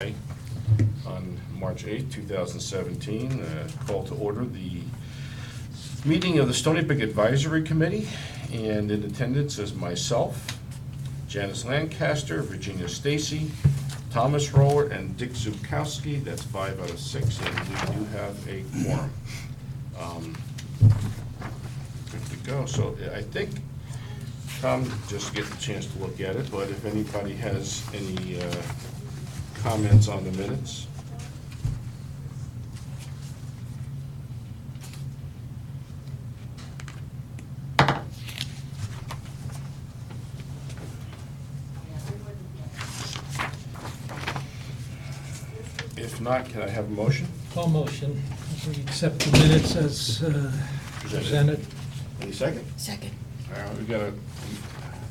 On March 8, 2017, call to order the meeting of the Stoneybrook Advisory Committee, and in attendance is myself, Janice Lancaster, Virginia Stacy, Thomas Roller, and Dick Zukowski. That's 5 out of 6, and we do have a quorum. Good to go. So I think Tom just get the chance to look at it, but if anybody has any comments on the minutes? If not, can I have a motion? All motion. We accept the minutes as presented. Any second? Second. All right, we've got a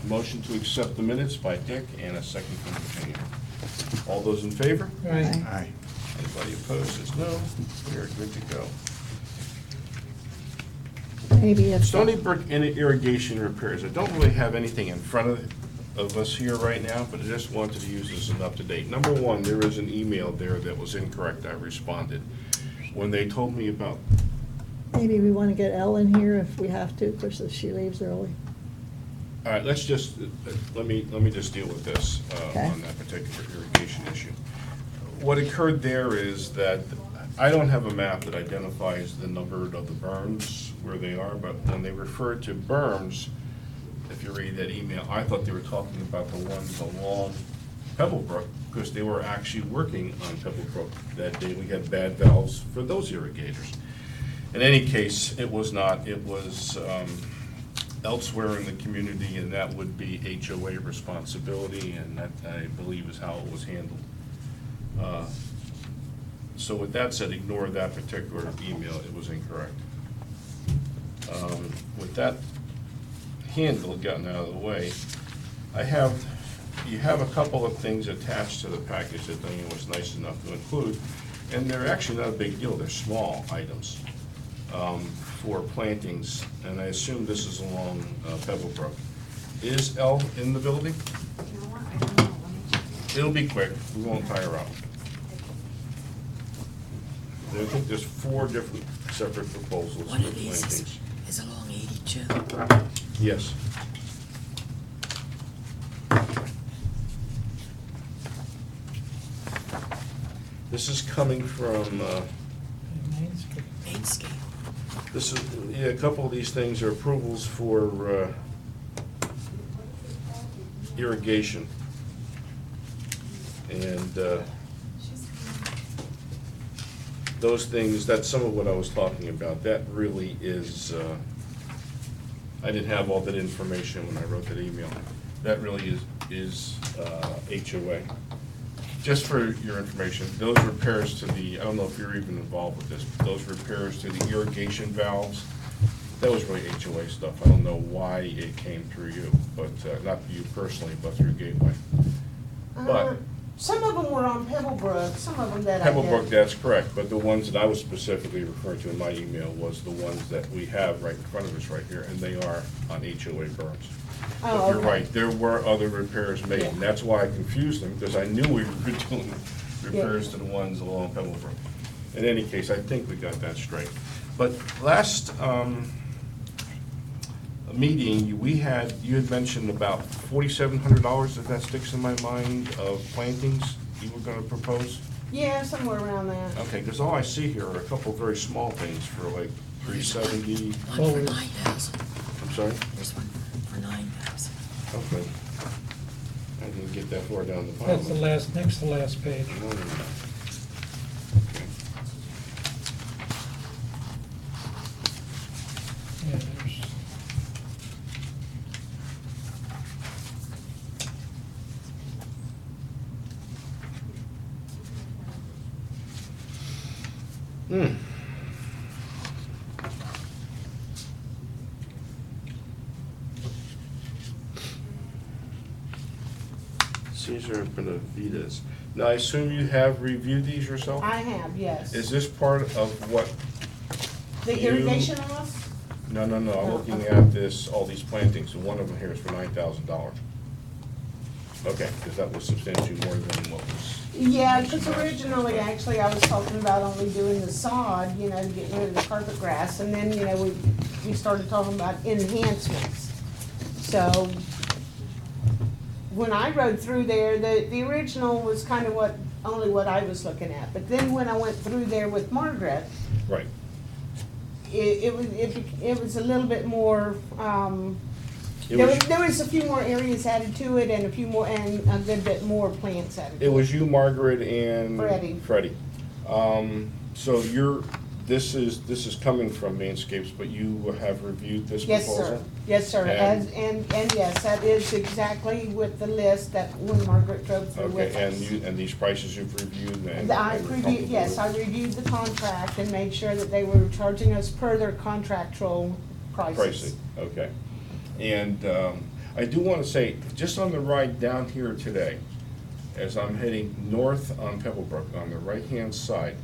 motion to accept the minutes by Dick and a second from Virginia. All those in favor? Aye. Aye. Anybody opposed says no. We are good to go. Maybe if. Stoneybrook irrigation repairs. I don't really have anything in front of us here right now, but I just wanted to use this as an up-to-date. Number one, there is an email there that was incorrect. I responded. When they told me about, Maybe we want to get Ellen here if we have to, because she leaves early. all right, let's just, let me just deal with this Okay. on that particular irrigation issue. What occurred there is that I don't have a map that identifies the number of the berms where they are, but when they referred to berms, if you read that email, I thought they were talking about the ones along Pebblebrook, because they were actually working on Pebblebrook that day. We had bad valves for those irrigators. In any case, it was not. It was elsewhere in the community, and that would be HOA responsibility, and that, I believe, is how it was handled. So with that said, ignore that particular email. It was incorrect. With that handle gotten out of the way, you have a couple of things attached to the package that Diane was nice enough to include, and they're actually not a big deal. They're small items for plantings, and I assume this is along Pebblebrook. Is Elle in the building? It'll be quick. We won't tie her up. I think there's 4 different separate proposals for One of these plantings. is along 82. Yes. This is coming from, Mainscape. this is, yeah, a couple of these things are approvals for irrigation. And those things, that's some of what I was talking about. That really is, I didn't have all that information when I wrote that email. That really is HOA. Just for your information, those repairs to the, I don't know if you're even involved with this, but those repairs to the irrigation valves, that was really HOA stuff. I don't know why it came through you, but not you personally, but through Gateway. But Some of them were on Pebblebrook, some of them that I did. Pebblebrook, that's correct, but the ones that I was specifically referring to in my email was the ones that we have right in front of us right here, and they are on HOA berms. Oh, But you're okay. right, there were other repairs made, and that's why I confused them, because I knew we were doing repairs to the ones along Pebblebrook. In any case, I think we got that straight. But last meeting, you had mentioned about $4,700, if that sticks in my mind, of plantings you were gonna propose? Yeah, somewhere around that. Okay, because all I see here are a couple of very small things for like $370. One for 9,000. I'm sorry? There's one for 9,000. Okay. I didn't get that far down the bottom. That's the last, next to last page. No, no, no. Okay. Yeah, there's, Hmm. Caesar Benavides. Now, I assume you have reviewed these yourself? I have, yes. Is this part of what? The you- irrigation loss? No, no, no, I'm Oh, looking okay. at this, all these plantings, and one of them here is for $9,000. Okay, because that was substantially more than what was. Yeah, because originally, actually, I was talking about only doing the sod, you know, to get rid of the carpet grass, and then, you know, we started talking about enhancements. So, when I rode through there, the original was kind of only what I was looking at, but then when I went through there with Margaret, Right. it was a little bit more, It there was, was a few more areas added to it and a few more, and a good bit more plants added to it. it was you, Margaret, and Freddie. Freddie. So this is coming from Mainscapes, but you have reviewed this Yes, proposal? sir. Yes, sir. And- And yes, that is exactly with the list that when Margaret drove through with Okay, us. and these prices you've reviewed and? I and you're reviewed, comfortable yes, with? I reviewed the contract and made sure that they were charging us per their contractual prices. Pricing, okay. And I do want to say, just on the ride down here today, as I'm heading north on Pebblebrook, on the right-hand side,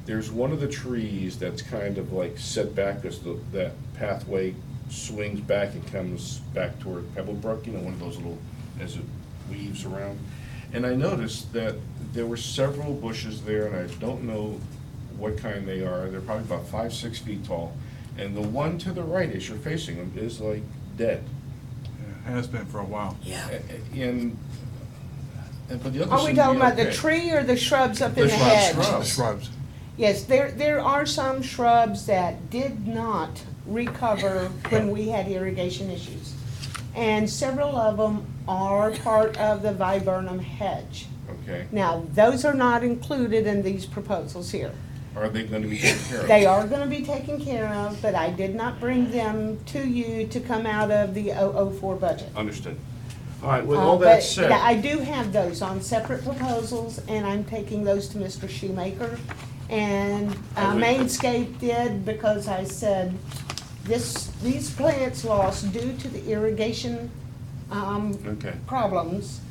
there's one of the trees that's kind of like set back as that pathway swings back and comes back toward Pebblebrook, you know, one of those little, as it weaves around. And I noticed that there were several bushes there, and I don't know what kind they are. They're probably about 5, 6 feet tall. And the one to the right, as you're facing them, is like dead. Yeah, has been for a while. Yeah. But the others Are seem we to talking be about the okay. tree or the shrubs up in The the shrubs, hedge? shrubs. Shrubs. Yes, there are some shrubs that did not recover when we had irrigation issues. And several of them are part of the viburnum hedge. Okay. Now, those are not included in these proposals here. Are they gonna be taken care of? They are gonna be taken care of, but I did not bring them to you to come out of the 004 budget. Understood. All right, with all that But said. yeah, I do have those on separate proposals, and I'm taking those to Mr. Shoemaker. And I would- Mainscape did, because I said, these plants lost due to the irrigation Okay. problems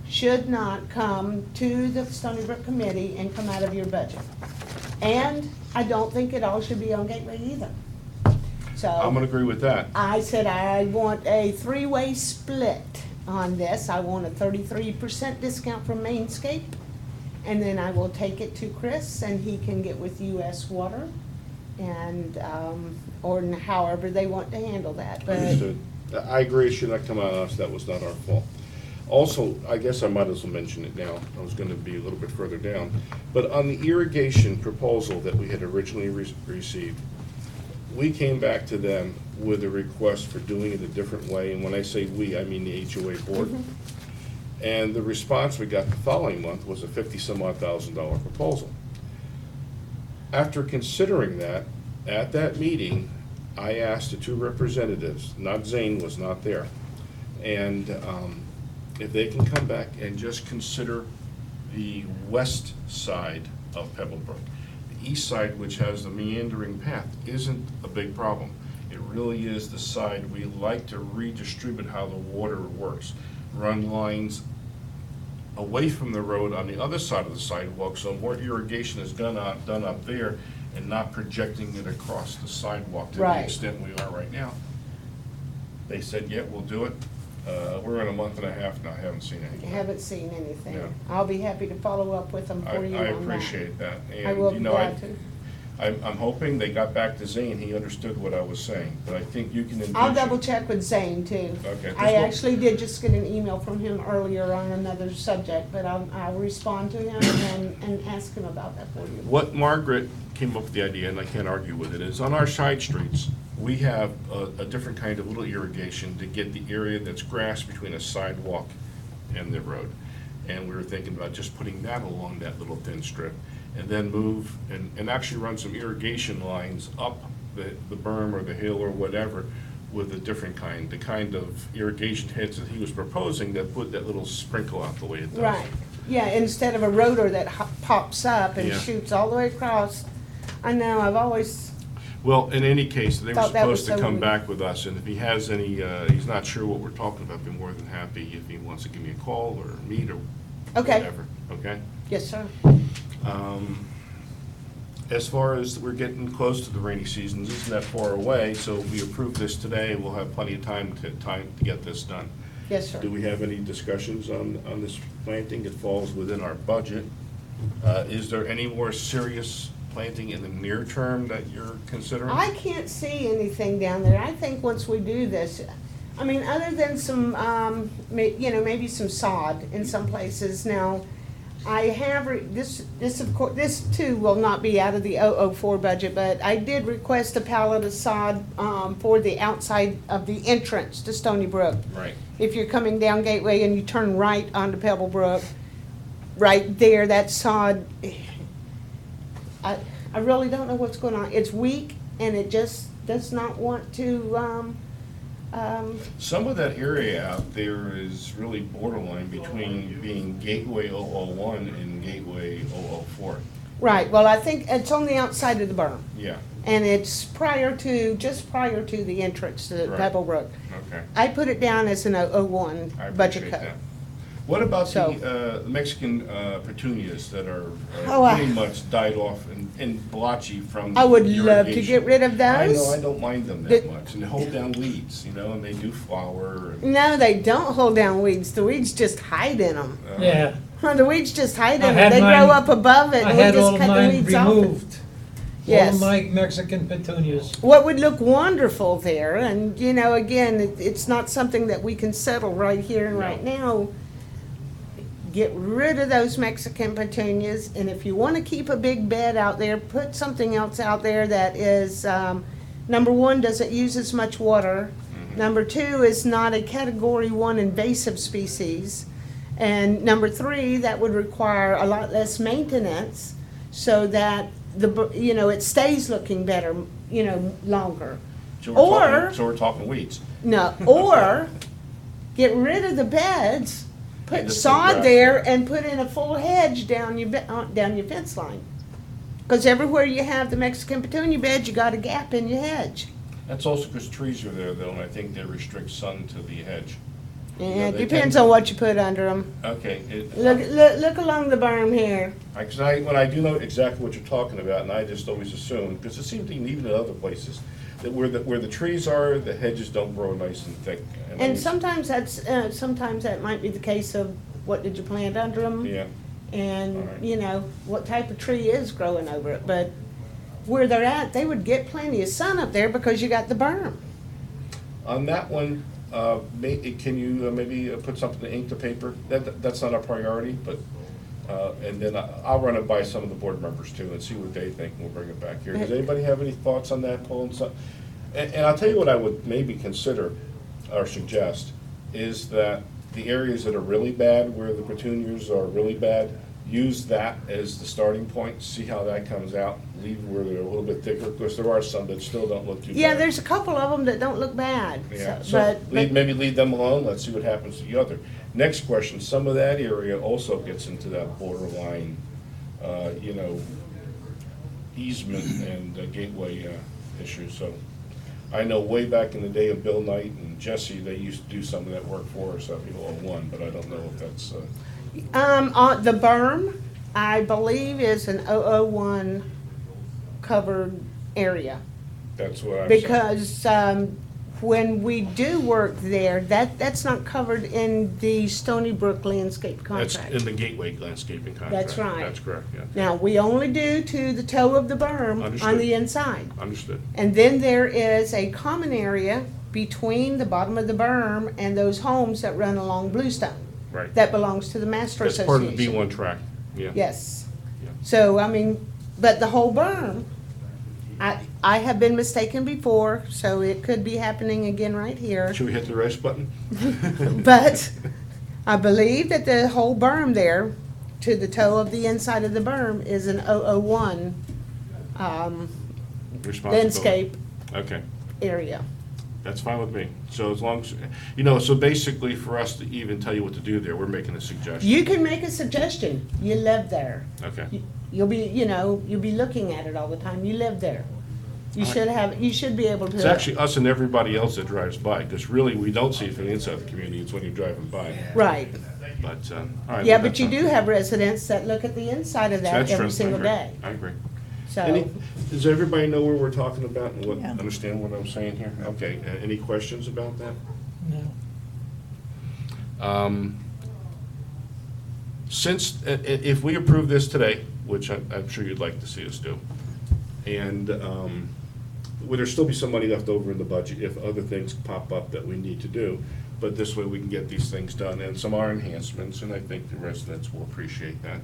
should not come to the Stoneybrook committee and come out of your budget. And I don't think it all should be on Gateway either. So. I'm gonna agree with that. I said I want a three-way split on this. I want a 33% discount from Mainscape, and then I will take it to Chris, and he can get with US Water, and, or however they want to handle that. But Understood. I agree, it should not come out of us, that was not our fault. Also, I guess I might as well mention it now, I was gonna be a little bit further down, but on the irrigation proposal that we had originally received, we came back to them with a request for doing it a different way, and when I say we, I mean the HOA board. And the response we got the following month was a $50-some-odd thousand proposal. After considering that, at that meeting, I asked the two representatives, not Zane was not there, and if they can come back and just consider the west side of Pebblebrook. The east side, which has the meandering path, isn't a big problem. It really is the side we like to redistribute how the water works. Run lines away from the road on the other side of the sidewalk, so more irrigation is done up there and not projecting it across the sidewalk to the Right. extent we are right now. They said, yeah, we'll do it. We're in a month and a half now, I haven't seen I anything. haven't seen anything. Yeah. I'll be happy to follow up with them I for you on that. appreciate that. I will be And, you know, glad to. I'm hoping they got back to Zane, he understood what I was saying, but I think you can engage. I'll double check with Zane too. Okay, I just what- actually did just get an email from him earlier on another subject, but I'll respond to him and ask him about that for you. What Margaret came up with the idea, and I can't argue with it, is on our side streets, we have a different kind of little irrigation to get the area that's grass between a sidewalk and the road. And we were thinking about just putting that along that little thin strip, and then move and actually run some irrigation lines up the berm or the hill or whatever with a different kind, the kind of irrigation heads that he was proposing that put that little sprinkle out the way it does. Right, yeah, instead of a rotor that pops up and Yeah. shoots all the way across. I know, I've always, Well, in any case, they were Thought that was supposed to so come weird. back with us, and if he has any, he's not sure what we're talking about, be more than happy if he wants to give me a call or meet or Okay. whatever, okay? yes, sir. As far as we're getting close to the rainy season, this isn't that far away, so if we approve this today, we'll have plenty of time to get this done. Yes, sir. Do we have any discussions on this planting? It falls within our budget. Is there any more serious planting in the near term that you're considering? I can't see anything down there. I think once we do this, I mean, other than some, maybe some sod in some places. Now, I have, this of course, this too will not be out of the 004 budget, but I did request a pallet of sod for the outside of the entrance to Stoneybrook. Right. If you're coming down Gateway and you turn right onto Pebblebrook, right there, that sod, I really don't know what's going on. It's weak and it just does not want to, Some of that area out there is really borderline between being Gateway 001 and Gateway 004. right, well, I think it's on the outside of the berm. Yeah, And it's just prior to the entrance to Right. Pebblebrook. okay. I put it down as an 001 I budget appreciate cut. that. What about So- the Mexican petunias that are Oh, I- pretty much died off and blotchy from I would love to irrigation? get rid of I know, those. I don't mind them The- that much, and they hold down weeds, you know, and they do flower. and, No, they don't hold down weeds. The weeds just hide in them. Yeah, The weeds just hide in I them. had They grow mine- up above it I and we had all just of cut the mine weeds off. removed. All Yes. of my Mexican petunias. What would look wonderful there, and again, it's not something that we can settle right here and No. right now. Get rid of those Mexican petunias, and if you want to keep a big bed out there, put something else out there that is, number one, doesn't use as much water. Number two, is not a Category 1 invasive species. And number three, that would require a lot less maintenance so that it stays looking better, longer. So Or- we're talking weeds. No, or get rid of the beds, And put just put sod grass there there. and put in a full hedge down your fence line. Because everywhere you have the Mexican petunia bed, you got a gap in your hedge. That's also because trees are there though, and I think they restrict sun to the hedge. Yeah, it they depends tend- on what you put under them. Okay. Look along the berm here. Because when I do know exactly what you're talking about, and I just always assume, because it seems even in other places, that where the trees are, the hedges don't grow nice and thick. I And was- sometimes sometimes that might be the case of what did you plant under them? Yeah, And, Alright. what type of tree is growing over it. But where they're at, they would get plenty of sun up there because you got the berm. on that one, can you maybe put something to ink the paper? That's not a priority, but, and then I'll run it by some of the board members too and see what they think, and we'll bring it back here. Does anybody have any thoughts on that, Paul? And I'll tell you what I would maybe consider or suggest, is that the areas that are really bad, where the petunias are really bad, use that as the starting point, see how that comes out, leave where they're a little bit thicker, because there are some that still don't look too bad. Yeah, there's a couple of them that don't look bad. Yeah, So- so but maybe leave them alone, let's see what happens to the other. Next question, some of that area also gets into that borderline, easement and gateway issue, so. I know way back in the day of Bill Knight and Jesse, they used to do some of that work for us up in 01, but I don't know if that's, the berm, I believe, is an 001 covered area. that's what I'm saying. Because when we do work there, that's not covered in the Stoneybrook landscape That's contract. in the gateway landscaping contract. That's right. That's correct, yeah. Now, we only do to the toe of the berm on Understood. the inside. Understood. And then there is a common area between the bottom of the berm and those homes that run along Bluestone. Right. That belongs to the Master That's Association. part of the B1 track, yeah. Yes. Yeah. So, but the whole berm, I have been mistaken before, so it could be happening again right here. Should we hit the rest button? But I believe that the whole berm there, to the toe of the inside of the berm, is an 001 Responsibility. landscape Okay. area. That's fine with me. So as long as, so basically for us to even tell you what to do there, we're making a suggestion. You can make a suggestion. You live there. Okay. You'll be looking at it all the time. You live there. You should be able to. It's actually us and everybody else that drives by, because really, we don't see it from the inside of the community, it's when you're driving by. Right. But, all right. Yeah, well, but you do have residents that look at the inside of that That's true. every single I agree. day. I agree. So, Does everybody know where we're talking about and Yeah. understand what I'm saying here? Okay, any questions about that? No. Since, if we approve this today, which I'm sure you'd like to see us do, and would there still be some money left over in the budget if other things pop up that we need to do? But this way we can get these things done, and some are enhancements, and I think the residents will appreciate that.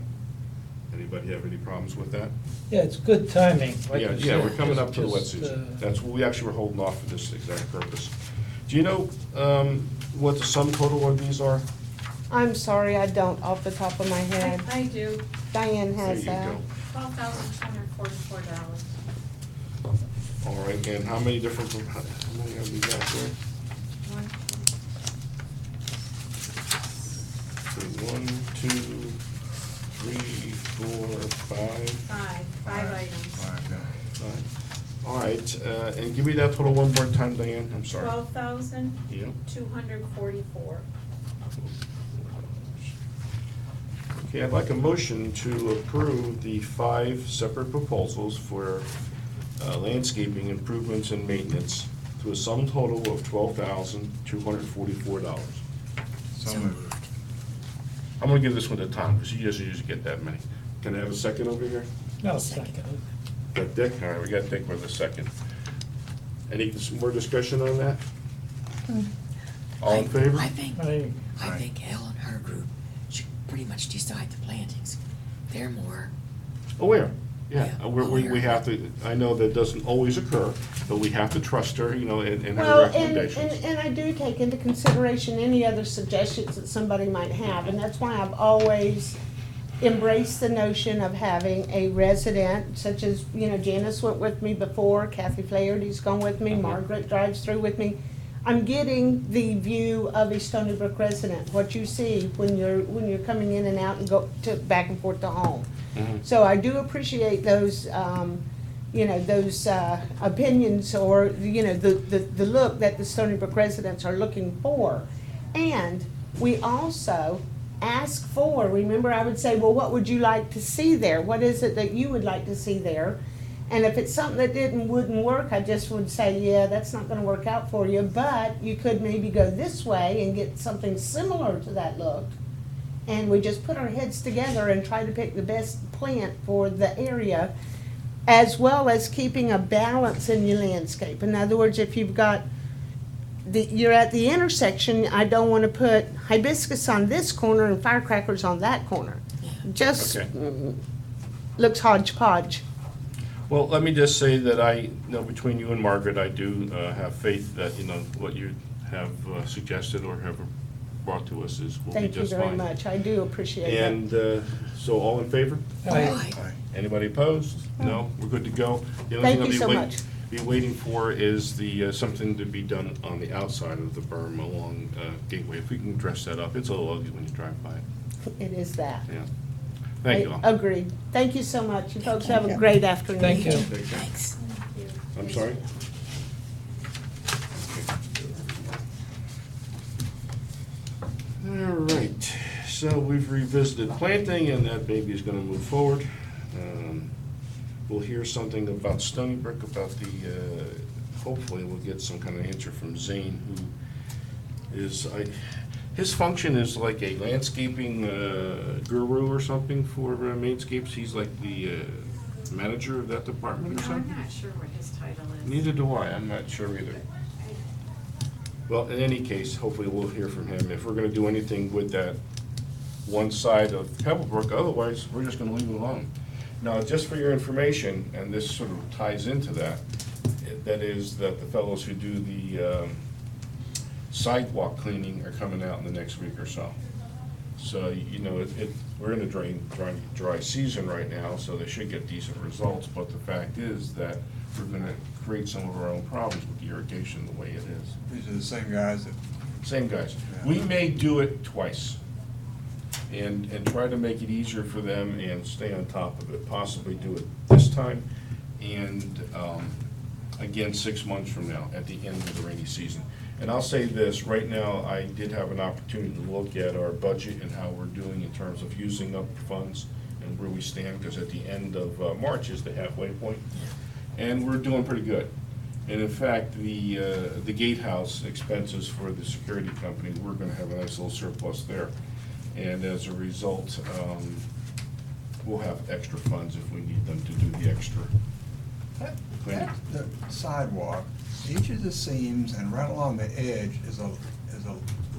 Anybody have any problems with that? Yeah, it's good timing, like Yeah, you yeah, we're said, coming up to the wet just, season. That's, we actually were holding off for this exact purpose. Do you know what the sum total of these are? I'm sorry, I don't off the top of my head. I do, Diane There has you that. go. $12,244. All right, and how many different, how many have we got there? So 1, 2, 3, 4, 5. Five items. Five, yeah. Five. All right, and give me that total one more time, Diane, I'm sorry. 12,244. Okay, I'd like a motion to approve the 5 separate proposals for landscaping improvements and maintenance to a sum total of $12,244. So moved. I'm gonna give this one to Tom, because he doesn't usually get that many. Can I have a second over here? No, second. Got Dick? All right, we got Dick with a second. Any more discussion on that? All in favor? I think Aye. Elle and her group should pretty much decide the plantings. They're more, Aware, yeah. Yeah, We have to, I know that doesn't always occur, but we have to trust her, you know, and her Well, recommendations. and I do take into consideration any other suggestions that somebody might have, and that's why I've always embraced the notion of having a resident, such as, you know, Janice went with me before, Kathy Flaherty's gone with me, Margaret drives through with me. I'm getting the view of a Stoneybrook resident, what you see when you're coming in and out and go to, back and forth to home. Mhm. So I do appreciate those, you know, those opinions or, you know, the look that the Stoneybrook residents are looking for. And we also ask for, remember I would say, well, what would you like to see there? What is it that you would like to see there? And if it's something that wouldn't work, I just would say, yeah, that's not gonna work out for you, but you could maybe go this way and get something similar to that look. And we just put our heads together and try to pick the best plant for the area, as well as keeping a balance in your landscape. In other words, if you've got, you're at the intersection, I don't wanna put hibiscus on this corner and firecrackers on that corner. Just Okay. looks hodgepodge. Well, let me just say that I, you know, between you and Margaret, I do have faith that, you know, what you have suggested or have brought to us will be Thank you just fine. very much, I do appreciate that. And so all in favor? Aye. Aye. Anybody opposed? No? We're good to go? The only Thank thing you so I'll much. be waiting for is the, something to be done on the outside of the berm along Gateway. If we can dress that up, it's a little ugly when you drive by it. It is that. Yeah. Thank you all. Agreed. Thank you so much. You folks have a you. great afternoon. Thank you. Take care. thanks. I'm sorry? All right, so we've revisited planting, and that baby is gonna move forward. We'll hear something about Stoneybrook, about the, hopefully we'll get some kind of answer from Zane, who is, his function is like a landscaping guru or something for Mainscapes. He's like the manager of that department or No, I'm something? not sure what his title is. Neither do I, I'm not sure either. Well, in any case, hopefully we'll hear from him if we're gonna do anything with that one side of Pebblebrook, otherwise, we're just gonna leave it alone. Now, just for your information, and this sort of ties into that, that is that the fellows who do the sidewalk cleaning are coming out in the next week or so. So, you know, we're in a dry season right now, so they should get decent results, but the fact is that we're gonna create some of our own problems with the irrigation the way it is. These are the same guys that, Same guys. Yeah. We may do it twice and try to make it easier for them and stay on top of it, possibly do it this time and again 6 months from now at the end of the rainy season. And I'll say this, right now, I did have an opportunity to look at our budget and how we're doing in terms of using up funds and where we stand, because at the end of March is the halfway point. And we're doing pretty good. And in fact, the gatehouse expenses for the security company, we're gonna have a nice little surplus there. And as a result, we'll have extra funds if we need them to do the extra cleaning. The sidewalk, each of the seams and right along the edge is a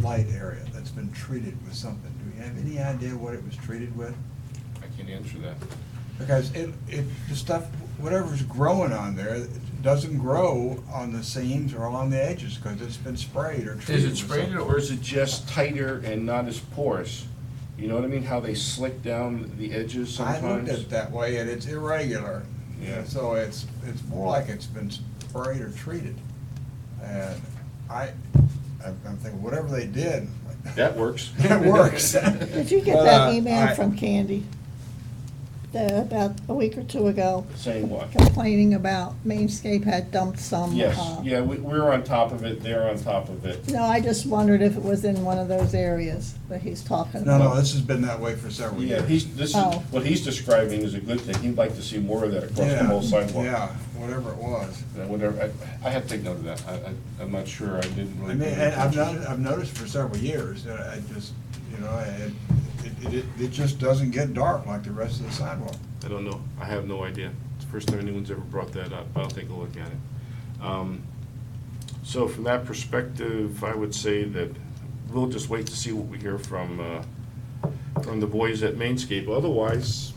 light area that's been treated with something. Do you have any idea what it was treated with? I can't answer that. Because the stuff, whatever's growing on there, it doesn't grow on the seams or along the edges because it's been sprayed or treated Is it with sprayed something. or is it just tighter and not as porous? You know what I mean? How they slick down the edges sometimes? I looked at it that way and it's irregular. Yeah. So it's more like it's been sprayed or treated. And I'm thinking, whatever they did. That works. It works. Did you get But, that email I- from Candy about a week or two ago? Saying what? Complaining about Mainscape had dumped some. Yes, yeah, we're on top of it, they're on top of it. No, I just wondered if it was in one of those areas that he's talking No, about. no, this has been that way for several Yeah, years. this is, Oh. what he's describing is a good thing, he'd like to see more of that across the Yeah, whole sidewalk. Yeah, whatever it was. Whatever, I have to take note of that, I'm not sure, I didn't I really. mean, pay and attention. I've noticed for several years that I just, you know, it just doesn't get dark like the rest of the sidewalk. I don't know, I have no idea, it's the first time anyone's ever brought that up, I'll take a look at it. So from that perspective, I would say that we'll just wait to see what we hear from the boys at Mainscape. Otherwise,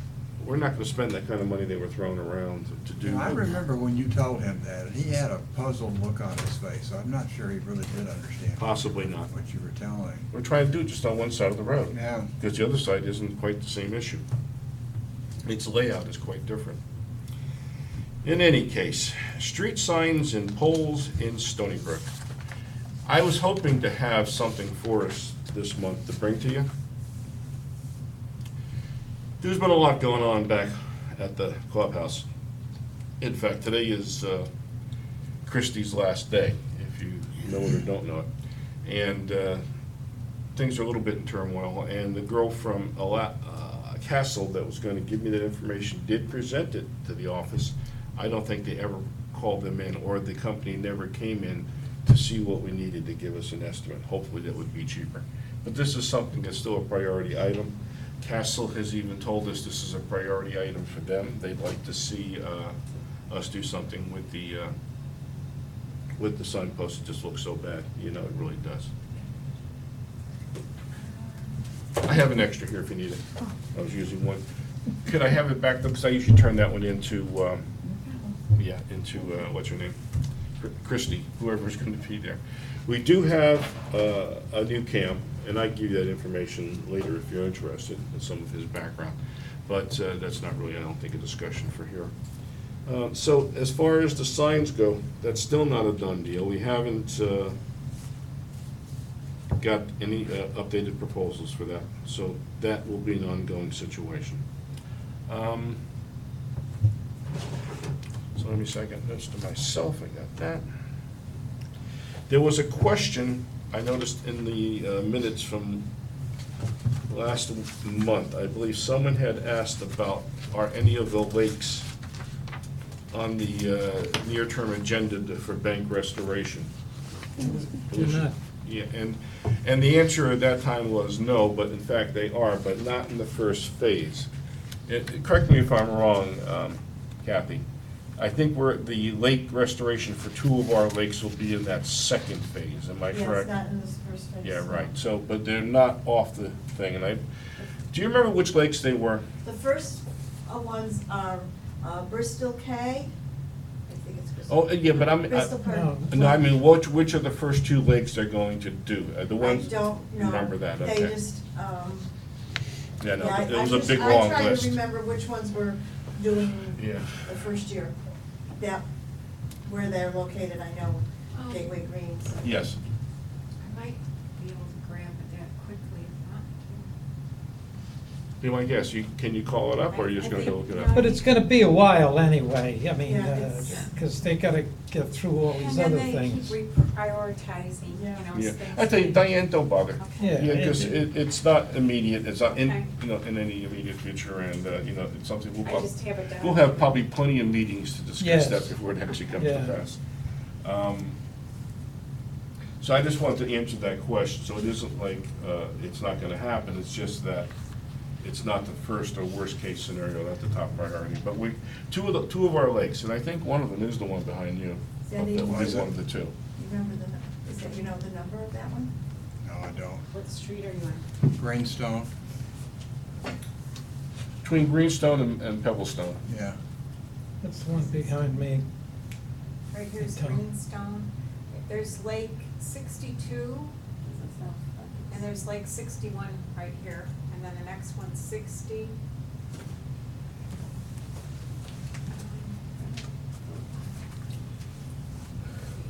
we're not gonna spend that kind of money they were throwing around to do. And I remember when you told him that, and he had a puzzled look on his face, so I'm not sure he really did understand. Possibly not. What you were telling. We're trying to do it just on one side of the road. Yeah. Because the other side isn't quite the same issue. Its layout is quite different. In any case, street signs and poles in Stoneybrook. I was hoping to have something for us this month to bring to you. There's been a lot going on back at the clubhouse. In fact, today is Christie's last day, if you know it or don't know it. And things are a little bit in turmoil, and the girl from Castle that was going to give me that information did present it to the office. I don't think they ever called them in, or the company never came in to see what we needed to give us an estimate. Hopefully that would be cheaper. But this is something that's still a priority item. Castle has even told us this is a priority item for them. They'd like to see us do something with the signpost. It just looks so bad, you know, it really does. I have an extra here if you need it. I was using one. Could I have it back, because I usually turn that one into, what's her name? Christie, whoever's going to be there. We do have a new cam, and I can give you that information later if you're interested in some of his background. But that's not really, I don't think, a discussion for here. So as far as the signs go, that's still not a done deal. We haven't got any updated proposals for that, so that will be an ongoing situation. So let me second this to myself, I got that. There was a question I noticed in the minutes from last month. I believe someone had asked about, are any of the lakes on the near-term agenda for bank restoration? They're not. Yeah, and the answer at that time was no, but in fact they are, but not in the first phase. Correct me if I'm wrong, Kathy. I think the lake restoration for 2 of our lakes will be in that second phase, am I correct? Yes, not in this first phase. Yeah, right, so, but they're not off the thing, and do you remember which lakes they were? The first ones are Bristol K. I think it's Bristol. Oh, yeah, but Bristol No. Park. no, I mean, which are the first 2 lakes they're going to do? The I ones, don't know. remember that, They okay. just, Yeah, no, yeah, it was a big, I long try list. to remember which ones we're doing Yeah. the first year. Yeah, where they're located, I know, Oh. Gateway Greens. Yes. I might be able to grab it that quickly if not. Be my guess, can you call it up, or are you just gonna go look it up? But it's gonna be a while anyway, I mean, Yeah, it's- because they gotta get through all these other things. And then they keep reprioritizing, you know, Yeah, things. I tell you, Diane, don't bother. Okay. Yeah. Because it's not immediate, it's not in, Okay. in any immediate future, and, it's something I just have it down. we'll have probably plenty of meetings to discuss Yes. that before it actually comes to Yeah. pass. So I just wanted to answer that question, so it isn't like, it's not gonna happen, it's just that it's not the first or worst case scenario, not the top priority. But two of our lakes, and I think one of them is the one behind you. Is that That would be even- one of the two. You remember is that, you know the number of that one? No, I don't. What street are you on? Greenstone, Between Greenstone and Pebblestone. yeah. That's the one behind me. Right here's Tom. Greenstone. There's Lake 62, and there's Lake 61 right here, and then the next one's 60.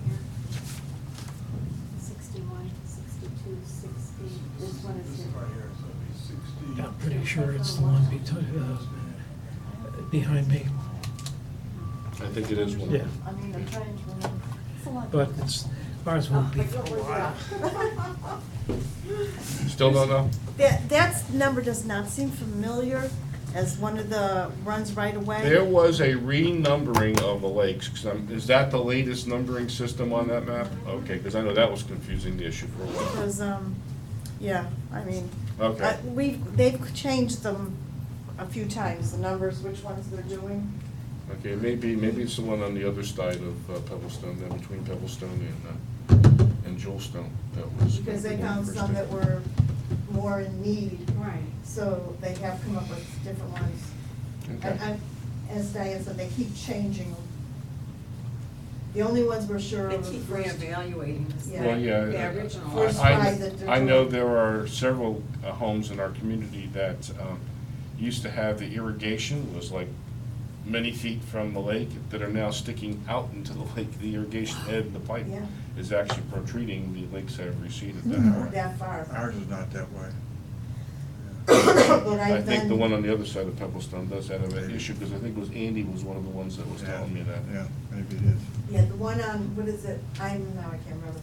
Here. 61, 62, 60. This one is here. I'm pretty sure it's the one behind me. I think it is one. Yeah. I mean, I'm trying to remember. It's a lot. But ours won't be for a while. Still don't know? That number does not seem familiar as one of the runs right away. There was a renumbering of the lakes. Is that the latest numbering system on that map? Okay, because I know that was confusing the issue for a while. Because, yeah, I mean, Okay. they've changed them a few times, the numbers, which ones they're doing. Okay, maybe it's the one on the other side of Pebblestone, then between Pebblestone and Jewelstone. That was. Because they the one found first some thing. that were more in need, Right. so they have come up with different ones. Okay. As Diane said, they keep changing them. The only ones we're sure They of. keep are the first- reevaluating this. Yeah. Well, yeah. The original. First I- five that they're I know doing. there are several homes in our community that used to have the irrigation was like many feet from the lake that are now sticking out into the lake. The irrigation head and the pipe Yeah. is actually protruding. The lakes have receded that Mhm. far. That far. Ours is not that way. But I I've think the been- one on the other side of Pebblestone does have an issue, because I think it was Andy was one of the ones that was Yeah, telling me that. Yeah, maybe it is. Yeah, the one on, what is it, I can't remember.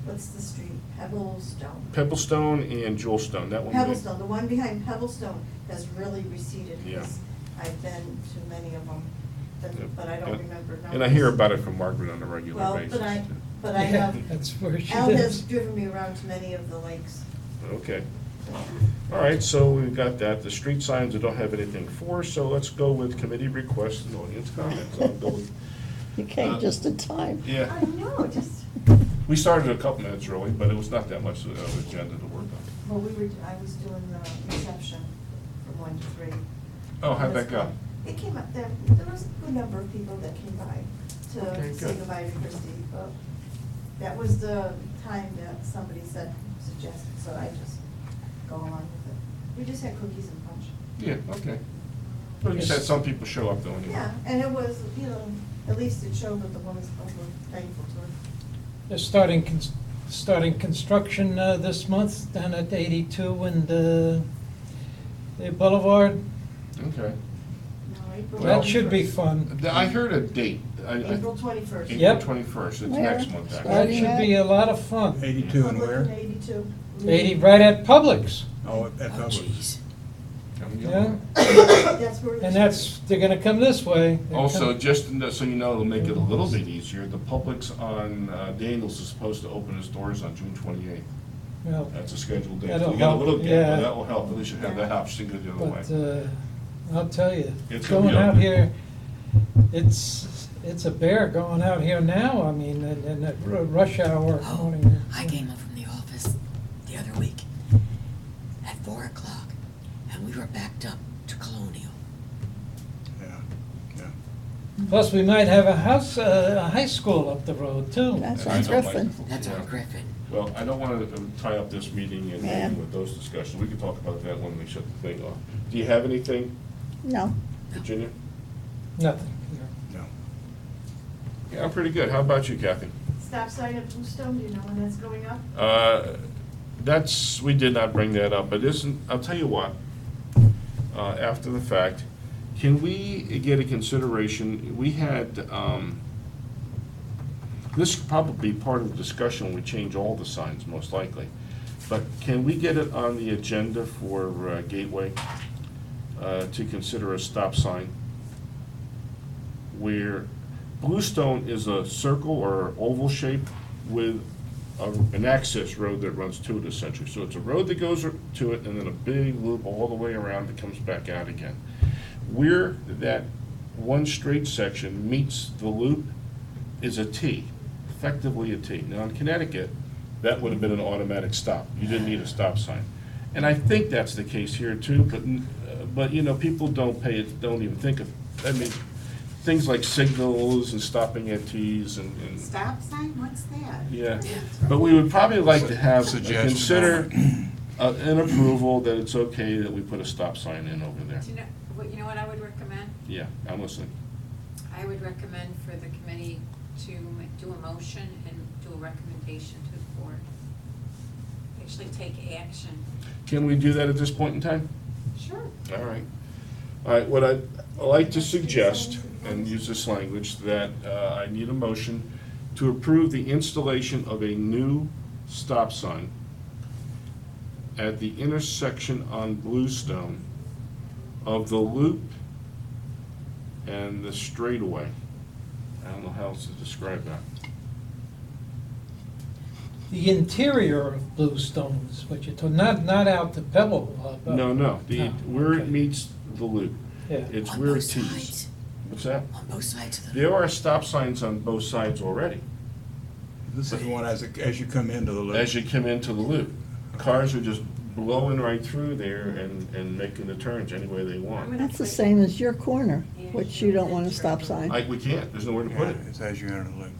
What's the street? Pebblestone. Pebblestone and Jewelstone, that one. Pebblestone, the one behind Pebblestone has really receded. Yeah. because I've been to many of them, but I don't And- remember numbers. And I hear about it from Margaret on a regular Well, basis. but I Yeah, have, that's where she Al has lives. driven me around to many of the lakes. Okay. All right, so we've got that. The street signs, I don't have anything for, so let's go with committee requests and audience comments. I'll go with- You came just in time. Yeah, I know, just, we started a couple minutes early, but it was not that much of an agenda to work on. well, I was doing the reception from 1 to 3. Oh, how'd that go? It came up, there was a good number of people that came by Okay, to say good. goodbye to Christie. But that was the time that somebody suggested, so I just go along with it. We just had cookies and punch. Yeah, okay. But you said some people show up though anyway. Yeah, and it was, at least it showed that the woman's were thankful to her. They're starting construction this month down at 82 and the Boulevard. Okay. No, April That should be 21st. fun. I heard a date. April 21st. April Yep. 21st, it's Where? next month, That actually. should be a lot of fun. 82 and Public where? and 82. 80 right at Publix. Oh, at Oh, Publix. jeez. Yeah, That's where. and they're gonna come this way. They're Also, com- just so you know, it'll make it a little bit easier, the Publix on Daniels is supposed to open its doors on June 28th. Well, That's a scheduled date. So That'll you got a little help, gap, yeah. but that will help. At least you have that option to go the other but way. I'll tell you, It's gonna be going out open. here, it's a bear going out here now. I mean, in that rush hour Oh, morning. I came home from the office the other week at 4 o'clock, and we were backed up to Colonial. Yeah, yeah. Plus, we might have a high school up the road too. That's And I on don't like- Griffin. That's Yeah. on Griffin. Well, I don't want to tie up this meeting and Yeah. with those discussions. We can talk about that when we shut the thing off. Do you have anything, No, Virginia? Nothing. No. Yeah, I'm pretty good. How about you, Kathy? Stop sign at Bluestone, do you know when that's going up? We did not bring that up, but I'll tell you what, after the fact, can we get a consideration, we had, this could probably be part of the discussion when we change all the signs, most likely, but can we get it on the agenda for Gateway, to consider a stop sign? Where Bluestone is a circle or oval shape with an access road that runs to it essentially. So it's a road that goes to it and then a big loop all the way around that comes back out again. Where that one straight section meets the loop is a T, effectively a T. Now in Connecticut, that would have been an automatic stop. You didn't need a stop sign. And I think that's the case here too, but you know, people don't even think of, I mean, things like signals and stopping at T's and. Stop sign, what's that? Yeah, but we would probably like to have, Suggestion. consider an approval that it's okay that we put a stop sign in over there. Do you know what I would recommend? Yeah, I'm listening. I would recommend for the committee to do a motion and do a recommendation to the board. Actually take action. Can we do that at this point in time? Sure. All right. All right, what I'd like to suggest, and use this language, that I need a motion to approve the installation of a new stop sign at the intersection on Bluestone of the loop and the straightaway. I don't know how else to describe that. The interior of Bluestone is what you're talking, not out to Pebble. No, where it okay. meets the loop. Yeah. It's On where it both tees. sides. What's that? On both sides of the. There are stop signs on both sides already, This is one as you come into the loop. as you come into the loop. Cars are just blowing right through there and making the turns any way they want. That's the same as your corner, which you don't want a stop sign. We can't, there's nowhere to put Yeah, it. it's as you enter the loop.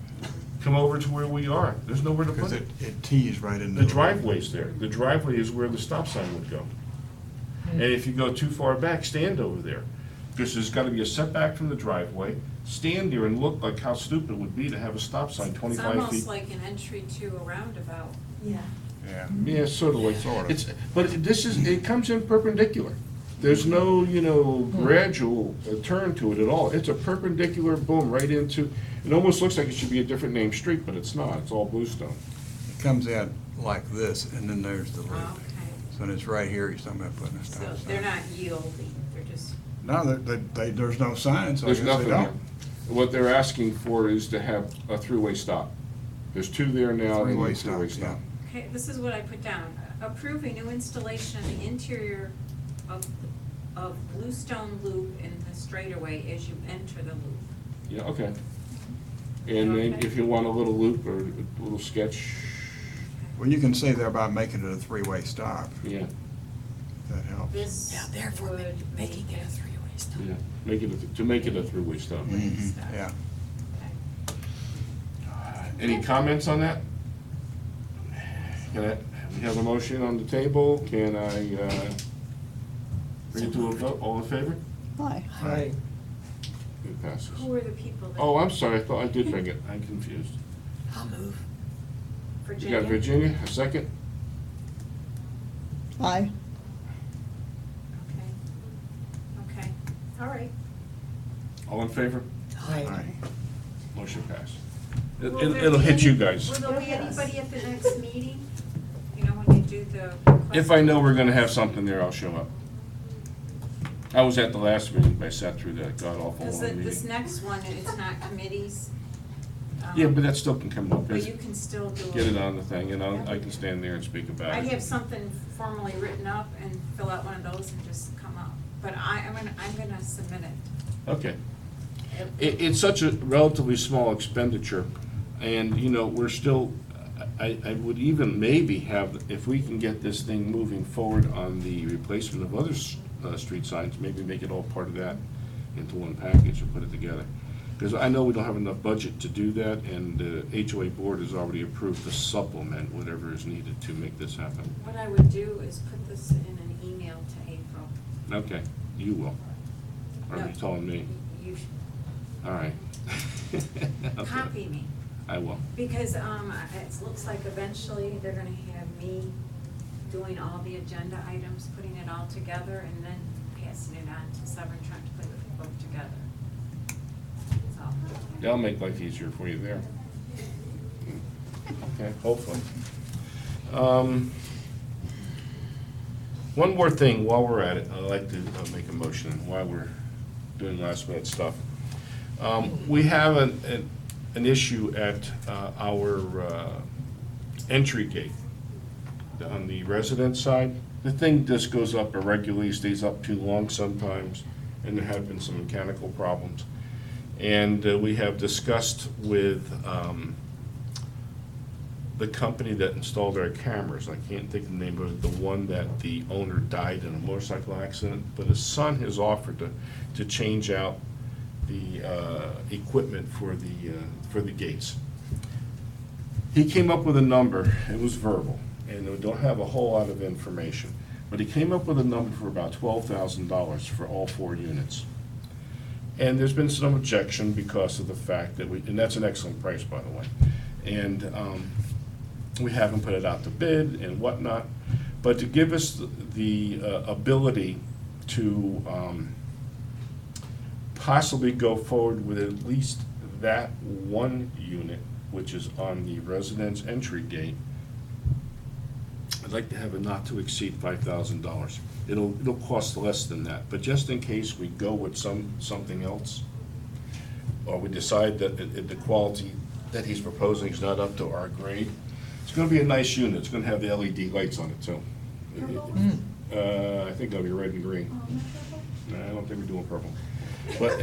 Come over to where we are, there's nowhere to Because put it. it tees right into The the loop. driveway's there, the driveway is where the stop sign would go. And if you go too far back, stand over there, because there's gotta be a setback from the driveway. Stand there and look like how stupid it would be to have a stop sign It's 25 feet. almost like an entry to a roundabout. Yeah. Yeah. Yeah, sort of like, Sort of. but this is, it comes in perpendicular. There's no, gradual turn to it at all. It's a perpendicular, boom, right into, it almost looks like it should be a different named street, but it's not. It's all Bluestone. It comes out like this, and then there's the loop. Okay. So it's right here, he's talking about putting a So stop sign. they're not yielding, they're just, No, there's no sign, so I There's guess they nothing there. don't. What they're asking for is to have a three-way stop. There's two there now, they need a Three-way three-way stop, stop. okay, this is what I put down. Approve a new installation of the interior of Bluestone Loop in the straightaway as you enter the loop. Yeah, okay. And then Okay. if you want a little loop or a little sketch, Well, you can say there about making it a three-way stop, yeah, if that helps. This Yeah, therefore would making it a three-way stop. yeah. To make it a three-way stop. Mhm, yeah. Okay. Any comments on that? We have a motion on the table, can I bring it to a vote, all in favor? Hi. Right. It passes. Who are the people that? Oh, I'm sorry, I thought I did bring it, I'm confused. I'll move. You Virginia? got Virginia, a second? Hi. Okay. Okay, all right. All in favor? Right. All right. Motion passed. Will there It'll be hit you any- guys. Will there be anybody at the next meeting? You know, when you do the. If I know we're gonna have something there, I'll show up. I was at the last meeting, I sat through that god-awful This, long this meeting. next one, it's not committees. Yeah, but that still can come up. But you can still do it. Get it on the thing, and I can stand there and speak about I it. have something formally written up and fill out one of those and just come up. But I'm gonna submit it. Okay. It's such a relatively small expenditure, and, we're still, I would even maybe have, if we can get this thing moving forward on the replacement of other street signs, maybe make it all part of that into one package and put it together. Because I know we don't have enough budget to do that, and the HOA board has already approved to supplement whatever is needed to make this happen. What I would do is put this in an email to April. Okay, you will. Or are No, you telling me? You should All right. Okay. copy me. I will. Because, it looks like eventually they're gonna have me doing all the agenda items, putting it all together, and then passing it on to Severn Trent to put the book together. So. That'll make life easier for you there. Okay, hopefully. One more thing while we're at it, I'd like to make a motion while we're doing last minute stuff. We have an issue at our entry gate on the resident side. The thing just goes up irregularly, stays up too long sometimes, and there have been some mechanical problems. And we have discussed with the company that installed our cameras, I can't think of the name of it, the one that the owner died in a motorcycle accident, but his son has offered to change out the equipment for the gates. He came up with a number, it was verbal, and we don't have a whole lot of information, but he came up with a number for about $12,000 for all 4 units. And there's been some objection because of the fact that and that's an excellent price, by the way, and we haven't put it out to bid and whatnot, but to give us the ability to possibly go forward with at least that one unit, which is on the residence entry gate, I'd like to have it not to exceed $5,000. It'll cost less than that, but just in case we go with something else, or we decide that the quality that he's proposing is not up to our grade, it's gonna be a nice unit. It's gonna have the LED lights on it too. I think they'll be red and green. No, I don't think we're doing purple. But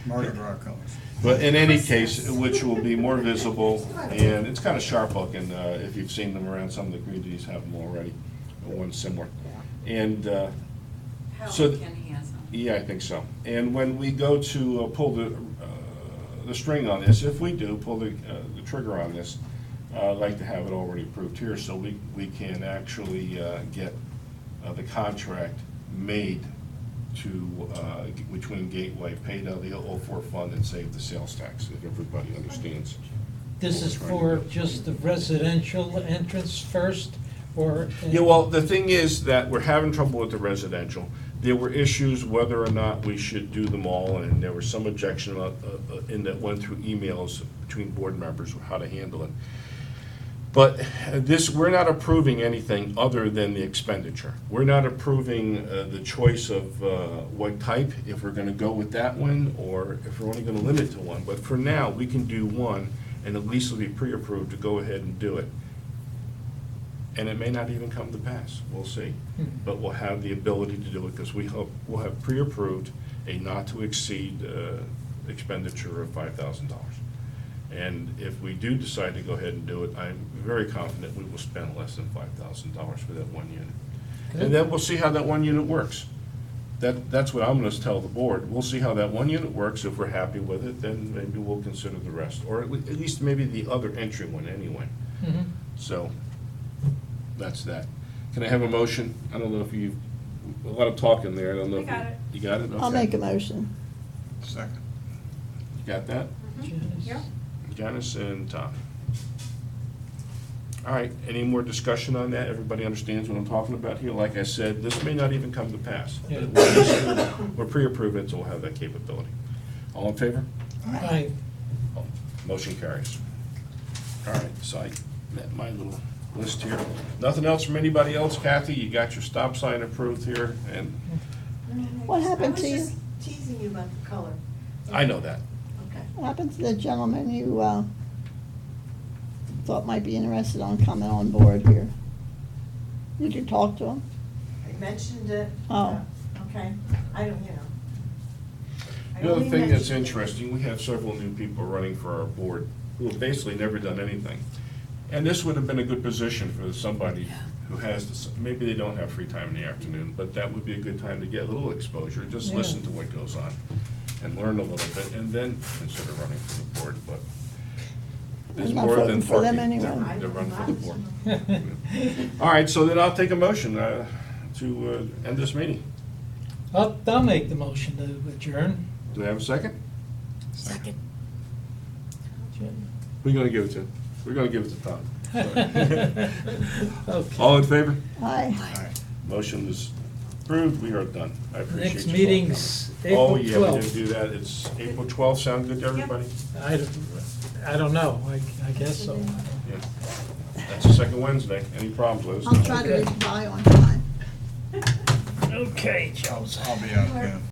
Mardi Gras colors. But in any case, which will be more visible, and it's kind of sharp looking, if you've seen them around, some of the communities have them already, or one similar. And, so, Howard Kenny has them. yeah, I think so. And when we go to pull the string on this, if we do pull the trigger on this, I'd like to have it already approved here, so we can actually get the contract made to, between Gateway, paid out of the 004 fund and save the sales tax, if everybody understands. This is for just the residential entrance first, or? Yeah, well, the thing is that we're having trouble with the residential. There were issues whether or not we should do them all, and there was some objection in that went through emails between board members, how to handle it. But we're not approving anything other than the expenditure. We're not approving the choice of what type, if we're gonna go with that one, or if we're only gonna limit to one. But for now, we can do one, and at least it'll be pre-approved to go ahead and do it. And it may not even come to pass, we'll see. But we'll have the ability to do it, because we hope we'll have pre-approved a not-to-exceed expenditure of $5,000. And if we do decide to go ahead and do it, I'm very confident we will spend less than $5,000 for that one unit. And then we'll see how that one unit works. That's what I'm gonna tell the board. We'll see how that one unit works. If we're happy with it, then maybe we'll consider the rest, or at least maybe the other entry one anyway. Mhm. So, that's that. Can I have a motion? I don't know if a lot of talking there. I don't know if I got it. You got it? I'll Okay. make a motion. Second. You got that? Janice? Yep. Janice and Tom. All right, any more discussion on that? Everybody understands what I'm talking about here? Like I said, this may not even come to pass. Yeah. We're pre-approving, so we'll have that capability. All in favor? Aye. Motion carries. All right, so I met my little list here. Nothing else from anybody else? Kathy, you got your stop sign approved here, and What happened to I you? was just teasing you about the color. I know that. Okay. What happened to the gentleman you thought might be interested on coming on board here? Did you talk to him? I mentioned it. Oh. Okay, I don't, I The other only thing that's mentioned it. interesting, we have several new people running for our board who have basically never done anything. And this would have been a good position for somebody who has, maybe they don't have free time in the afternoon, but that would be a good time to get a little exposure, just Yeah. listen to what goes on and learn a little bit, and then consider running for the board, but there's I'm not more than voting for them 40 anyway. to run for the board. All right, so then I'll take a motion to end this meeting. I'll make the motion to adjourn. Do we have a second? Second. Who are you gonna give it to? We're gonna give it to Tom. Okay. All in favor? Aye. Aye. Motion is approved, we are done. I appreciate you. Next all meeting's coming. April Oh, yeah, we 12th. didn't do that, it's April 12th, sound good to everybody? I don't know, I guess so. Yeah. That's the second Wednesday, any problems, let us know. I'll try to reach by on time. Okay, Joseph. I'll be out then.